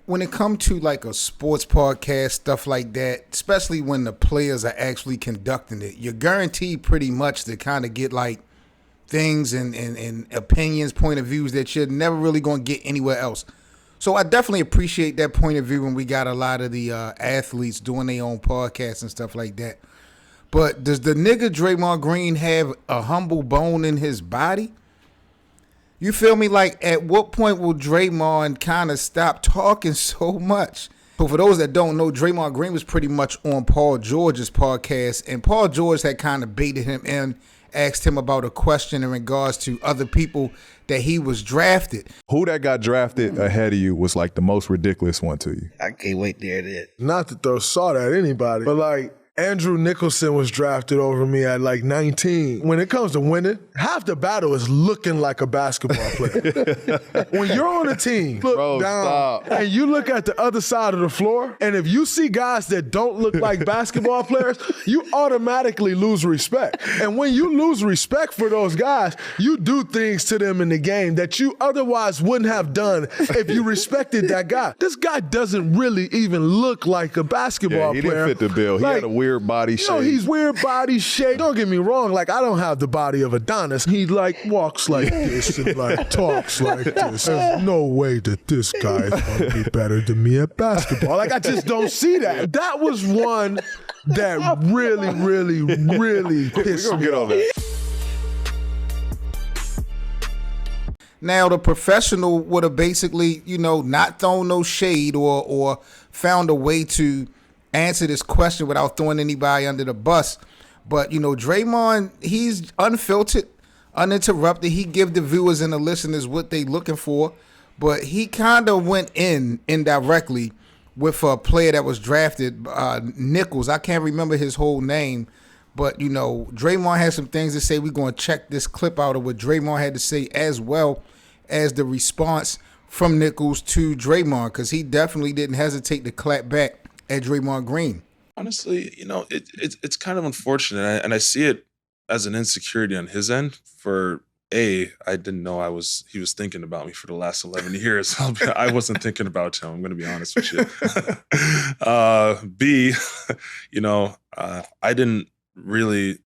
when it comes to like a sports podcast, stuff like that, especially when the players are actually conducting it, you're guaranteed pretty much to kind of get like things and opinions, point of views that you're never really going to get anywhere else. So I definitely appreciate that point of view when we got a lot of the athletes doing their own podcasts and stuff like that. But does the nigga Draymond Green have a humble bone in his body? You feel me? Like, at what point will Draymond kind of stop talking so much? So for those that don't know, Draymond Green was pretty much on Paul George's podcast, and Paul George had kind of baited him in, asked him about a question in regards to other people that he was drafted. Who that got drafted ahead of you was like the most ridiculous one to you? I can't wait there it is. Not to throw salt at anybody, but like Andrew Nicholson was drafted over me at like 19. When it comes to winning, half the battle is looking like a basketball player. When you're on a team, look down, and you look at the other side of the floor, and if you see guys that don't look like basketball players, you automatically lose respect. And when you lose respect for those guys, you do things to them in the game that you otherwise wouldn't have done if you respected that guy. This guy doesn't really even look like a basketball he player. He didn't fit the bill. He had a weird body shape. No, he's weird body shape. Don't get me wrong. Like, I don't have the body of Adonis. He like walks like this and like talks like this. There's no way that this guy is going to be better than me at basketball. Like, I just don't see that. That was one that really, really, really pissed me off. Now, the professional would have basically, not thrown no shade or found a way to answer this question without throwing anybody under the bus. But, Draymond, he's unfiltered, uninterrupted. He give the viewers and the listeners what they looking for. But he kind of went indirectly with a player that was drafted, Nichols. I can't remember his whole name. But, Draymond had some things to say. We're going to check this clip out of what Draymond had to say, as well as the response from Nichols to Draymond, because he definitely didn't hesitate to clap back at Draymond Green. Honestly, it's kind of unfortunate, and I see it as an insecurity on his end. For A, I didn't know he was thinking about me for the last 11 years. I wasn't thinking about him. I'm going to be honest with you. B, I didn't really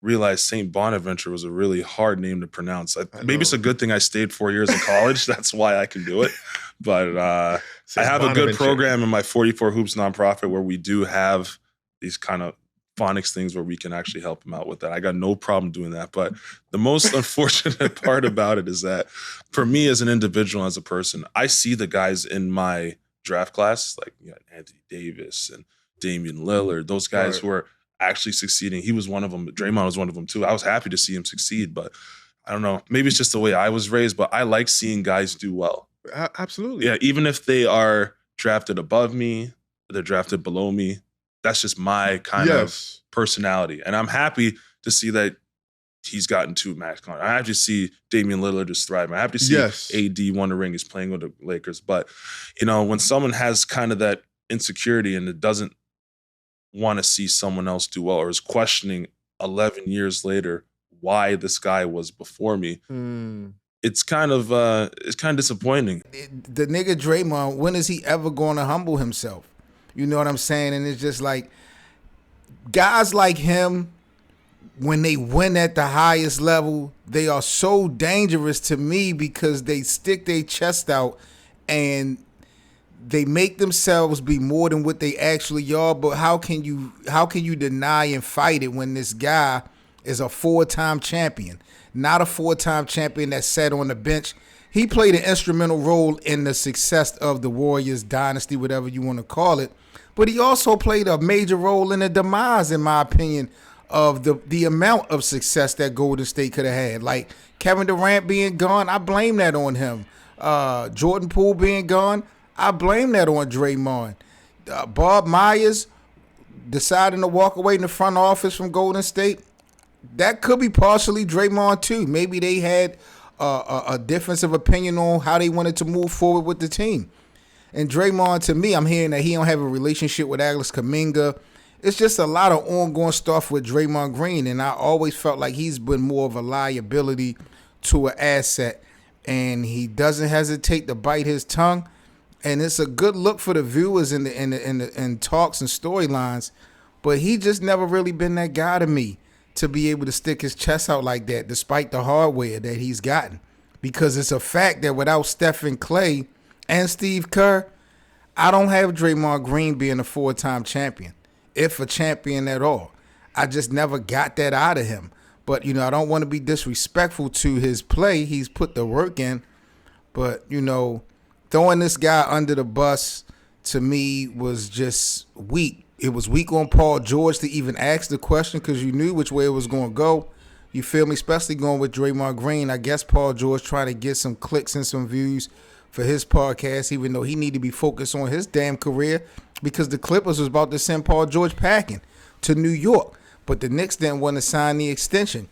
realize St. Bonaventure was a really hard name to pronounce. Maybe it's a good thing I stayed 4 years in college. That's why I can do it. But I have a good program in my 44 Hoops nonprofit where we do have these kind of phonics things where we can actually help them out with that. I got no problem doing that. But the most unfortunate part about it is that for me as an individual, as a person, I see the guys in my draft class, like Anthony Davis and Damian Lillard, those guys who are actually succeeding. He was one of them. Draymond was one of them too. I was happy to see him succeed, but I don't know. Maybe it's just the way I was raised, but I like seeing guys do well. Absolutely. Yeah, even if they are drafted above me, they're drafted below me. That's just my kind of personality. And I'm happy to see that he's gotten to max contract. I have to see Damian Lillard is thriving. I have to see AD won a ring. He's playing with the Lakers. But, when someone has kind of that insecurity and it doesn't want to see someone else do well or is questioning 11 years later why this guy was before me, it's kind of disappointing. The nigga Draymond, when is he ever going to humble himself? You know what I'm saying? And it's just like guys like him, when they win at the highest level, they are so dangerous to me because they stick their chest out and they make themselves be more than what they actually are. But how can you deny and fight it when this guy is a 4-time champion, not a 4-time champion that sat on the bench? He played an instrumental role in the success of the Warriors dynasty, whatever you want to call it. But he also played a major role in the demise, in my opinion, of the amount of success that Golden State could have had. Like Kevin Durant being gone, I blame that on him. Jordan Poole being gone, I blame that on Draymond. Bob Myers deciding to walk away in the front office from Golden State, that could be partially Draymond too. Maybe they had a difference of opinion on how they wanted to move forward with the team. And Draymond, to me, I'm hearing that he don't have a relationship with Alex Kuminga. It's just a lot of ongoing stuff with Draymond Green, and I always felt like he's been more of a liability to an asset, and he doesn't hesitate to bite his tongue. and it's a good look for the viewers in talks and storylines. But he just never really been that guy to me to be able to stick his chest out like that, despite the hardware that he's gotten. Because it's a fact that without Stephen Clay and Steve Kerr, I don't have Draymond Green being a 4-time champion, if a champion at all. I just never got that out of him. But, I don't want to be disrespectful to his play. He's put the work in. But, throwing this guy under the bus, to me, was just weak. It was weak on Paul George to even ask the question because you knew which way it was going to go. You feel me? Especially going with Draymond Green. I guess Paul George trying to get some clicks and some views for his podcast, even though he need to be focused on his damn career because the Clippers was about to send Paul George packing to New York. But the Knicks didn't want to sign the extension.